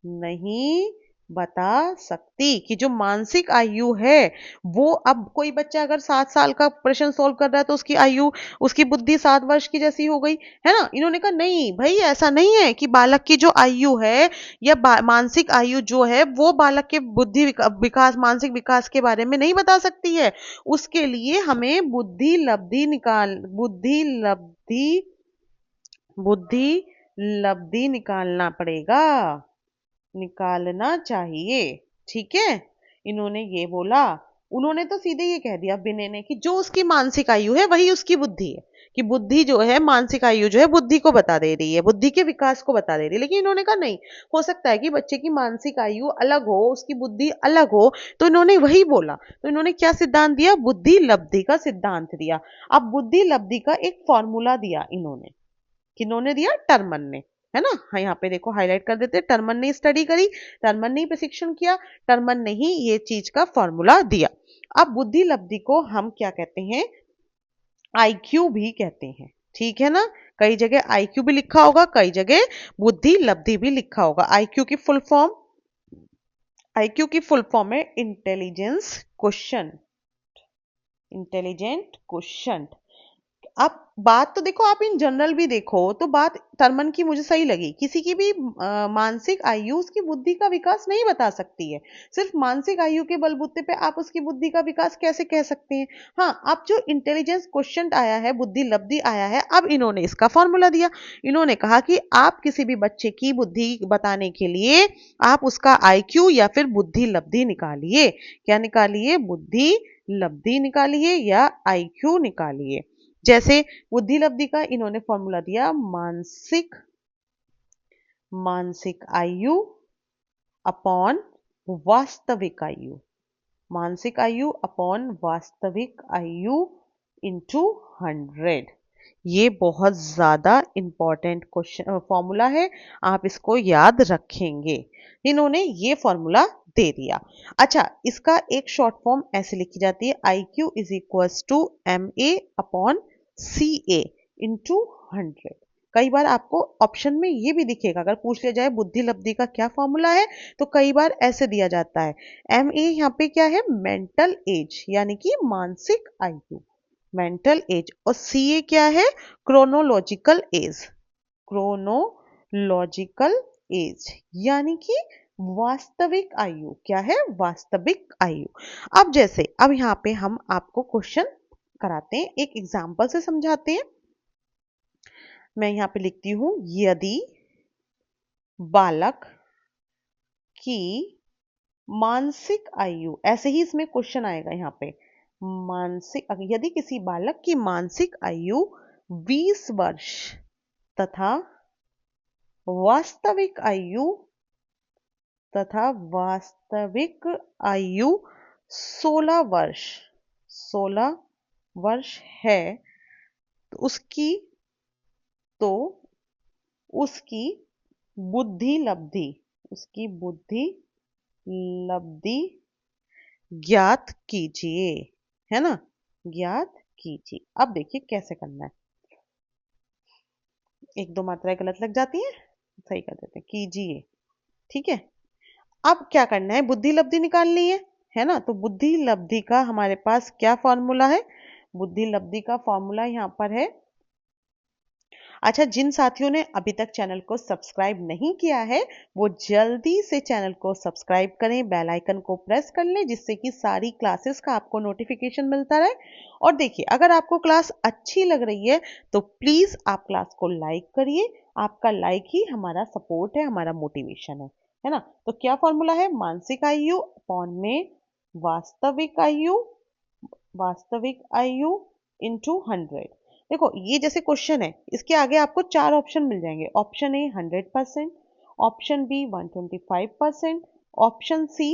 नहीं बता सकती कि जो मानसिक आयु है वो, अब कोई बच्चा अगर 7 साल का प्रश्न सॉल्व कर रहा है तो उसकी आयु, उसकी बुद्धि 7 वर्ष की जैसी हो गई, है ना। इन्होंने कहा नहीं भाई, ऐसा नहीं है कि बालक की जो आयु है या मानसिक आयु जो है वो बालक के बुद्धि विकास, मानसिक विकास के बारे में नहीं बता सकती है। उसके लिए हमें बुद्धि लब्धि निकालना पड़ेगा, निकालना चाहिए। ठीक है, इन्होंने ये बोला। उन्होंने तो सीधे ये कह दिया विनय ने कि जो उसकी मानसिक आयु है वही उसकी बुद्धि है, कि बुद्धि जो है, मानसिक आयु जो है बुद्धि को बता दे रही है, बुद्धि के विकास को बता दे रही है। लेकिन इन्होंने कहा नहीं, हो सकता है कि बच्चे की मानसिक आयु अलग हो, उसकी बुद्धि अलग हो। तो इन्होंने वही बोला। तो इन्होंने क्या सिद्धांत दिया? बुद्धि लब्धि का सिद्धांत दिया। अब बुद्धि लब्धि का एक फॉर्मूला दिया इन्होंने। किन्होंने दिया? टर्मन ने, है ना। हाँ, यहाँ पे देखो हाईलाइट कर देते, टर्मन ने स्टडी करी, टर्मन ने प्रशिक्षण किया, टर्मन ने ही ये चीज का फॉर्मूला दिया। अब बुद्धि लब्धि को हम क्या कहते हैं? आईक्यू भी कहते हैं। ठीक है ना। कई जगह आईक्यू भी लिखा होगा, कई जगह बुद्धि लब्धि भी लिखा होगा। आईक्यू की फुल फॉर्म है इंटेलिजेंस क्वेश्चन, इंटेलिजेंट क्वेश्चन। अब बात तो देखो, आप इन जनरल भी देखो तो बात टर्मन की मुझे सही लगी। किसी की भी मानसिक आयु उसकी बुद्धि का विकास नहीं बता सकती है। सिर्फ मानसिक आयु के बलबूते पे आप उसकी बुद्धि का विकास कैसे कह सकते हैं? हाँ, अब जो इंटेलिजेंस क्वेश्चन आया है, बुद्धि लब्धि आया है, अब इन्होंने इसका फॉर्मूला दिया। इन्होंने कहा कि आप किसी भी बच्चे की बुद्धि बताने के लिए आप उसका आईक्यू या फिर बुद्धि लब्धि निकालिए। क्या निकालिए? बुद्धि लब्धि निकालिए या आईक्यू निकालिए। जैसे बुद्धि लब्धि का इन्होंने फॉर्मूला दिया, मानसिक आयु अपॉन वास्तविक आयु, मानसिक आयु अपॉन वास्तविक आयु इंटू 100। ये बहुत ज्यादा इंपॉर्टेंट क्वेश्चन फॉर्मूला है, आप इसको याद रखेंगे। इन्होंने ये फॉर्मूला दे दिया। अच्छा, इसका एक शॉर्ट फॉर्म ऐसे लिखी जाती है, I Q is equal to M A upon C A into 100। कई बार आपको ऑप्शन में ये भी दिखेगा, अगर पूछ लिया जाए बुद्धि लब्धि का क्या फॉर्मूला है, तो कई बार ऐसे दिया जाता है। एम ए यहाँ पे क्या है? मेंटल एज, यानी कि मानसिक आयु, मेंटल एज। और सी ए क्या है? क्रोनोलॉजिकल एज, क्रोनोलॉजिकल एज, यानी कि वास्तविक आयु। क्या है? वास्तविक आयु। अब जैसे, अब यहाँ पे हम आपको क्वेश्चन कराते हैं, एक एग्जाम्पल से समझाते हैं। मैं यहाँ पे लिखती हूं, यदि बालक की मानसिक आयु, ऐसे ही इसमें क्वेश्चन आएगा यहाँ पे, मानसिक, यदि किसी बालक की मानसिक आयु 20 वर्ष तथा वास्तविक आयु वास्तविक आयु 16 वर्ष, 16 वर्ष है, तो तो उसकी बुद्धि लब्धि, उसकी बुद्धि लब्धि ज्ञात कीजिए, है ना, ज्ञात कीजिए। अब देखिए कैसे करना है। एक दो मात्राएं गलत लग जाती हैं, सही कर देते हैं, कीजिए। ठीक है। अब क्या करना है? बुद्धि लब्धि निकालनी है ना। तो बुद्धि लब्धि का हमारे पास क्या फॉर्मूला है? बुद्धि लब्धि का फॉर्मूला यहाँ पर है। अच्छा, जिन साथियों ने अभी तक चैनल को सब्सक्राइब नहीं किया है वो जल्दी से चैनल को सब्सक्राइब करें, बेल आइकन को प्रेस कर लें, जिससे कि सारी क्लासेस का आपको नोटिफिकेशन मिलता रहे। और देखिए, अगर आपको क्लास अच्छी लग रही है तो प्लीज आप क्लास को लाइक करिए। आपका लाइक ही हमारा सपोर्ट है, हमारा मोटिवेशन है ना। तो क्या फॉर्मूला है? मानसिक आयु अपॉन में वास्तविक आयु, वास्तविक आयु इंटू 100। देखो, ये जैसे क्वेश्चन है, इसके आगे आपको 4 ऑप्शन मिल जाएंगे। Option A 100%, option B 125%, option C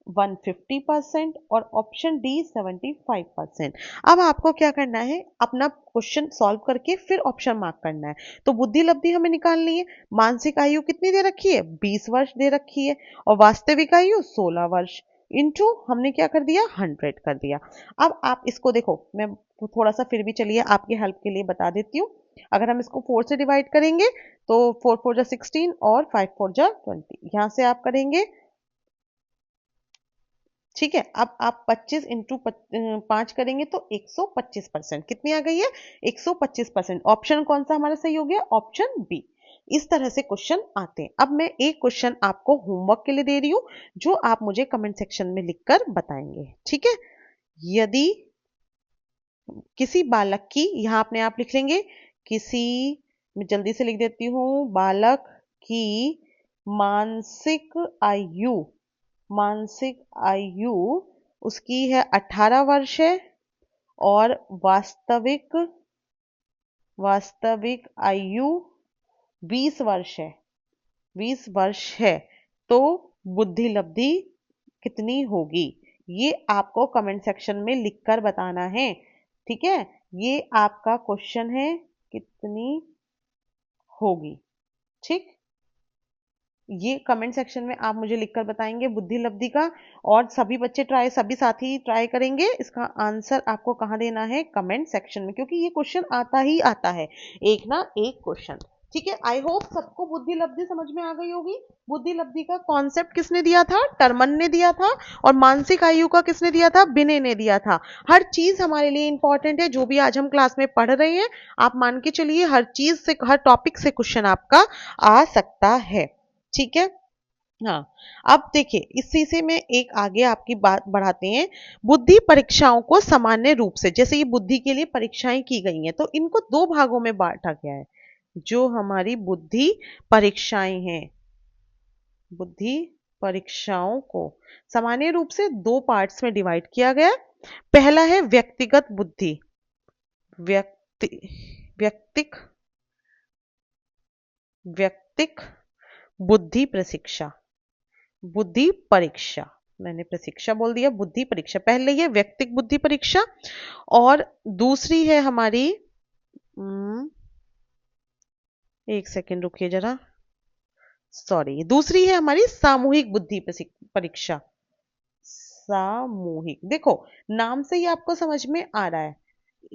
150% और ऑप्शन डी 75%। अब आपको क्या करना है? अपना क्वेश्चन सॉल्व करके फिर ऑप्शन मार्क करना है। तो बुद्धि लब्धि हमें निकालनी है। मानसिक आयु कितनी दे रखी है? 20 वर्ष दे रखी है, और वास्तविक आयु 16 वर्ष, इनटू हमने क्या कर दिया? 100 कर दिया। अब आप इसको देखो, मैं थोड़ा सा फिर भी चलिए आपकी हेल्प के लिए बता देती हूँ। अगर हम इसको 4 से डिवाइड करेंगे तो 4 4 जा 16 और 5 4 जा 20। यहाँ से आप करेंगे ठीक है, अब आप 25 इंटू 5 करेंगे तो 125%। कितनी आ गई है? 125%। ऑप्शन कौन सा हमारा सही हो गया? Option B. इस तरह से क्वेश्चन आते हैं। अब मैं एक क्वेश्चन आपको होमवर्क के लिए दे रही हूं, जो आप मुझे कमेंट सेक्शन में लिखकर बताएंगे। ठीक है, यदि किसी बालक की, यहां अपने आप लिख लेंगे, किसी, मैं जल्दी से लिख देती हूं, बालक की मानसिक आयु, मानसिक आयु उसकी है 18 वर्ष है, और वास्तविक वास्तविक आयु 20 वर्ष है, 20 वर्ष है, तो बुद्धि लब्धि कितनी होगी? ये आपको कमेंट सेक्शन में लिखकर बताना है। ठीक है, ये आपका क्वेश्चन है, कितनी होगी। ठीक, ये कमेंट सेक्शन में आप मुझे लिखकर बताएंगे बुद्धि लब्धि का, और सभी बच्चे ट्राई, सभी साथी ट्राई करेंगे। इसका आंसर आपको कहाँ देना है? कमेंट सेक्शन में, क्योंकि ये क्वेश्चन आता ही आता है, एक ना एक क्वेश्चन। ठीक है, आई होप सबको बुद्धि लब्धि समझ में आ गई होगी। बुद्धि लब्धि का कॉन्सेप्ट किसने दिया था? टर्मन ने दिया था। और मानसिक आयु का किसने दिया था? बिने ने दिया था। हर चीज हमारे लिए इंपॉर्टेंट है, जो भी आज हम क्लास में पढ़ रहे हैं, आप मान के चलिए हर चीज से, हर टॉपिक से क्वेश्चन आपका आ सकता है। ठीक है, हाँ। अब देखिए, इसी से में एक आगे आपकी बात बढ़ाते हैं। बुद्धि परीक्षाओं को सामान्य रूप से, जैसे ये बुद्धि के लिए परीक्षाएं की गई हैं, तो इनको दो भागों में बांटा गया है। जो हमारी बुद्धि परीक्षाएं हैं, बुद्धि परीक्षाओं को सामान्य रूप से दो पार्ट्स में डिवाइड किया गया। पहला है व्यक्तिगत बुद्धि, व्यक्ति व्यक्तिक व्यक्तिक बुद्धि प्रशिक्षा, बुद्धि परीक्षा, मैंने प्रशिक्षा बोल दिया, बुद्धि परीक्षा। पहले ये व्यक्तिक बुद्धि परीक्षा, और दूसरी है हमारी, एक सेकेंड रुकिए जरा, सॉरी, दूसरी है हमारी सामूहिक बुद्धि परीक्षा। सामूहिक, देखो नाम से ही आपको समझ में आ रहा है,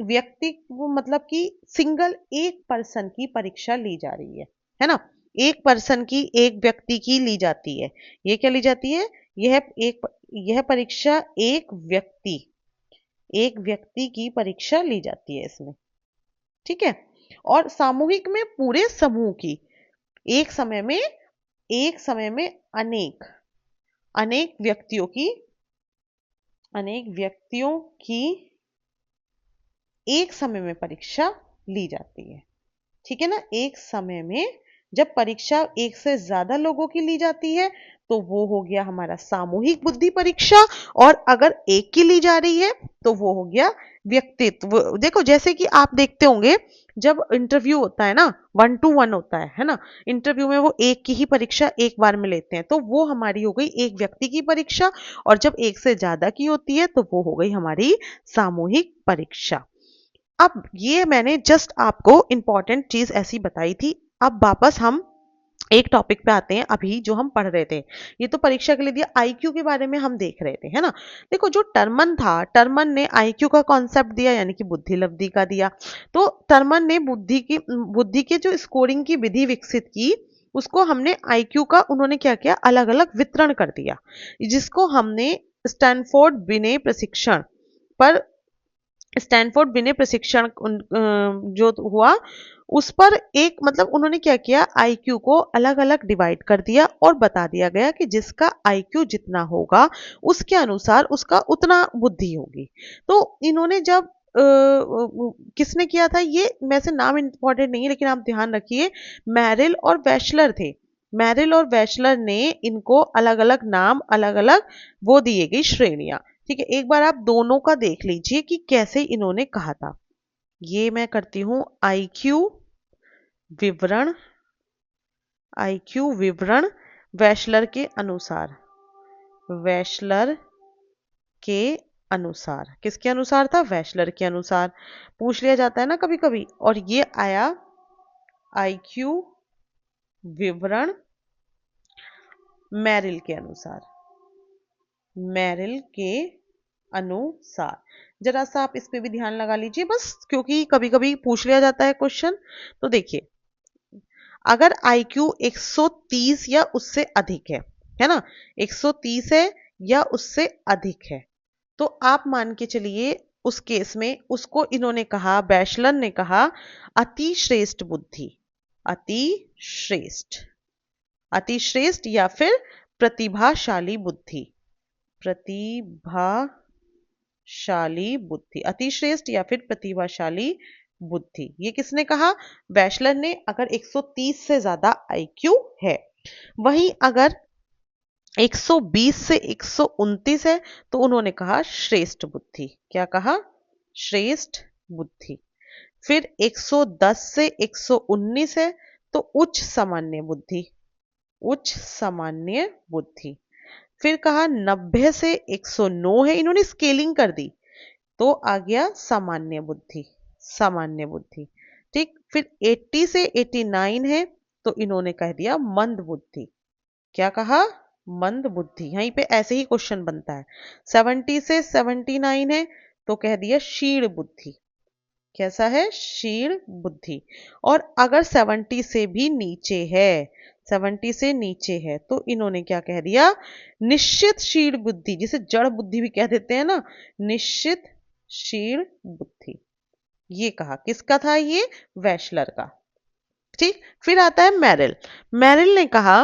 व्यक्ति वो मतलब कि सिंगल, एक पर्सन की परीक्षा ली जा रही है ना? एक पर्सन की, एक व्यक्ति की ली जाती है। ये क्या ली जाती है? यह परीक्षा एक व्यक्ति की परीक्षा ली जाती है इसमें। ठीक है, और सामूहिक में पूरे समूह की, एक समय में, एक समय में अनेक अनेक व्यक्तियों की, अनेक व्यक्तियों की एक समय में परीक्षा ली जाती है। ठीक है ना, एक समय में जब परीक्षा एक से ज्यादा लोगों की ली जाती है, तो वो हो गया हमारा सामूहिक बुद्धि परीक्षा, और अगर एक की ली जा रही है तो वो हो गया व्यक्तित्व। देखो, जैसे कि आप देखते होंगे, जब इंटरव्यू होता है ना, 1 to 1 होता है ना, इंटरव्यू में वो एक की ही परीक्षा एक बार में लेते हैं, तो वो हमारी हो गई एक व्यक्ति की परीक्षा। और जब एक से ज्यादा की होती है, तो वो हो गई हमारी सामूहिक परीक्षा। अब ये मैंने जस्ट आपको इंपॉर्टेंट चीज ऐसी बताई थी। अब वापस हम एक टॉपिक पे आते हैं, अभी जो हम पढ़ रहे थे, ये तो परीक्षा के लिए दिया, आईक्यू के बारे में हम देख रहे थे, है ना? देखो, जो टर्मन था, टर्मन ने आईक्यू का कॉन्सेप्ट दिया, यानी कि बुद्धि लब्धि का दिया। तो टर्मन ने बुद्धि के जो स्कोरिंग की विधि विकसित की, उसको हमने आईक्यू का, उन्होंने क्या किया, अलग अलग वितरण कर दिया, जिसको हमने स्टैनफोर्ड बिने प्रशिक्षण पर, स्टैनफोर्ड बिने प्रशिक्षण जो हुआ, उस पर एक, मतलब उन्होंने क्या किया, आईक्यू को अलग अलग डिवाइड कर दिया, और बता दिया गया कि जिसका आईक्यू जितना होगा, उसके अनुसार उसका उतना बुद्धि होगी। तो इन्होंने जब किसने किया था ये, वैसे नाम इंपॉर्टेंट नहीं है, लेकिन आप ध्यान रखिए, मैरिल और वैशलर थे। मैरिल और वैशलर ने इनको अलग अलग नाम, अलग अलग वो दिए गई श्रेणियां। ठीक है, एक बार आप दोनों का देख लीजिए कि कैसे इन्होंने कहा था। ये मैं करती हूं विवरण आईक्यू विवरण वैशलर के अनुसार, वैशलर के अनुसार, किसके अनुसार था? वैशलर के अनुसार। पूछ लिया जाता है ना कभी कभी। और ये आया आईक्यू विवरण मैरिल के अनुसार, मैरिल के अनुसार। जरा सा आप इस पे भी ध्यान लगा लीजिए बस, क्योंकि कभी कभी पूछ लिया जाता है क्वेश्चन। तो देखिए, अगर आईक्यू 130 या उससे अधिक है ना, 130 है या उससे अधिक है। तो आप मान के चलिए उस केस में उसको इन्होंने कहा, बैचलर ने कहा अति श्रेष्ठ बुद्धि, अति श्रेष्ठ, अति श्रेष्ठ या फिर प्रतिभाशाली बुद्धि, प्रतिभाशाली बुद्धि, अति श्रेष्ठ या फिर प्रतिभाशाली बुद्धि। ये किसने कहा? बैचलर ने। अगर 130 से ज्यादा आईक्यू है। वहीं अगर 120 से 129 है तो उन्होंने कहा श्रेष्ठ बुद्धि। क्या कहा? श्रेष्ठ बुद्धि। फिर 110 से 119 है तो उच्च सामान्य बुद्धि, उच्च सामान्य बुद्धि। फिर कहा 90 से 109 है, इन्होंने स्केलिंग कर दी तो आ गया सामान्य बुद्धि, सामान्य बुद्धि। ठीक। फिर 80 से 89 है तो इन्होंने कह दिया मंद बुद्धि। क्या कहा? मंद बुद्धि। यहीं पे ऐसे ही क्वेश्चन बनता है। 70 से 79 है तो कह दिया क्षीण बुद्धि। कैसा है? क्षीण बुद्धि। और अगर 70 से भी नीचे है, 70 से नीचे है तो इन्होंने क्या कह दिया? निश्चित क्षीण बुद्धि, जिसे जड़ बुद्धि भी कह देते हैं ना, निश्चित क्षीण बुद्धि। ये कहा। किसका था ये? वैशलर का। ठीक। फिर आता है मेरिल। मेरिल ने कहा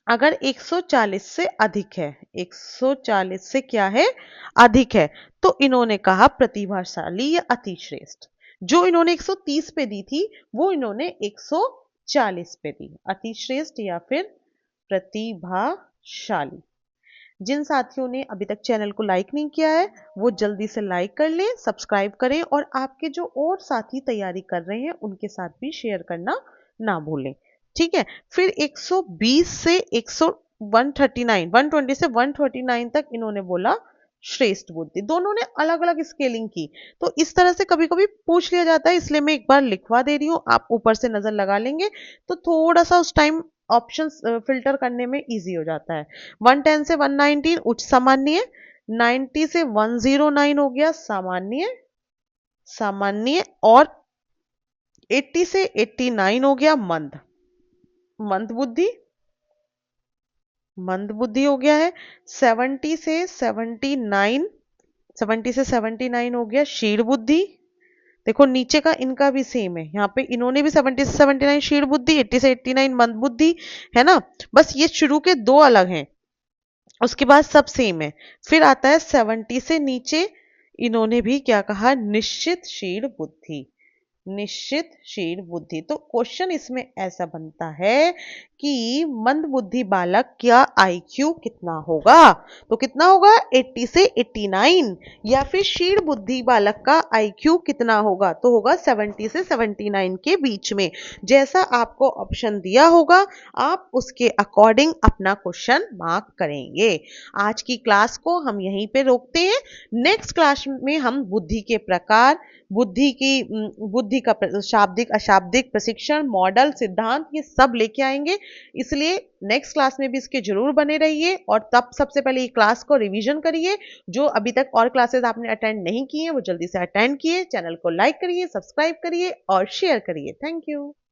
अगर 140 से अधिक है, 140 से क्या है? अधिक है, तो इन्होंने कहा प्रतिभाशाली या अति श्रेष्ठ। जो इन्होंने 130 पे दी थी वो इन्होंने 140 पे दी, अति श्रेष्ठ या फिर प्रतिभाशाली। जिन साथियों ने अभी तक चैनल को लाइक नहीं किया है वो जल्दी से लाइक कर लें, सब्सक्राइब करें और आपके जो और साथी तैयारी कर रहे हैं उनके साथ भी शेयर करना ना भूलें। ठीक है। फिर 120 से 139, 120 से 139 तक इन्होंने बोला श्रेष्ठ बुद्धि। दोनों ने अलग अलग स्केलिंग की। तो इस तरह से कभी कभी पूछ लिया जाता है, इसलिए मैं एक बार लिखवा दे रही हूँ, आप ऊपर से नजर लगा लेंगे तो थोड़ा सा उस टाइम ऑप्शंस फिल्टर करने में इजी हो जाता है। 110 से 119 उच्च सामान्य, 90 से 109 हो गया सामान्य, सामान्य, और 80 से 89 हो गया मंद, मंद बुद्धि, मंद बुद्धि हो गया है। 70 से 79, 70 से 79 हो गया क्षीण बुद्धि। देखो नीचे का इनका भी सेम है, यहाँ पे इन्होंने भी 70 से 79 क्षीण बुद्धि, 80 से 89 मंद बुद्धि, है ना। बस ये शुरू के दो अलग हैं, उसके बाद सब सेम है। फिर आता है 70 से नीचे, इन्होंने भी क्या कहा? निश्चित क्षीण बुद्धि, निश्चित क्षीण बुद्धि। तो क्वेश्चन इसमें ऐसा बनता है कि मंद बुद्धि बालक का आईक्यू कितना होगा? तो कितना होगा? 80 से 89। या फिर क्षीण बुद्धि बालक का आईक्यू कितना होगा? तो होगा 70 से 79 के बीच में। जैसा आपको ऑप्शन दिया होगा आप उसके अकॉर्डिंग अपना क्वेश्चन मार्क करेंगे। आज की क्लास को हम यहीं पे रोकते हैं। नेक्स्ट क्लास में हम बुद्धि के प्रकार, बुद्धि का शाब्दिक अशाब्दिक प्रशिक्षण, मॉडल, सिद्धांत, ये सब लेके आएंगे। इसलिए नेक्स्ट क्लास में भी इसके जरूर बने रहिए और तब सबसे पहले ये क्लास को रिवीजन करिए। जो अभी तक और क्लासेस आपने अटेंड नहीं किए वो जल्दी से अटेंड किए। चैनल को लाइक करिए, सब्सक्राइब करिए और शेयर करिए। Thank you.